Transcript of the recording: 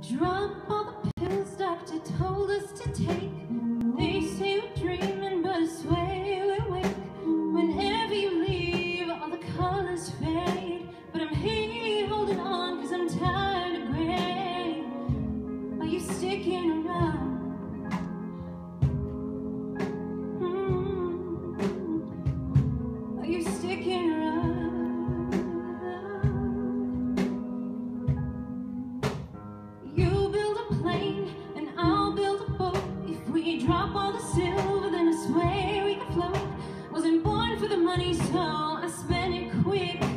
Drop all the pills doctor told us to take. They say we're dreaming, but I swear we're awake. Whenever you leave, all the colors fade. But I'm here holding on, cause I'm tired of gray. Are you sticking around? Are you sticking around? Drop all the silver, then I swear we can float. Wasn't born for the money, so I spent it quick.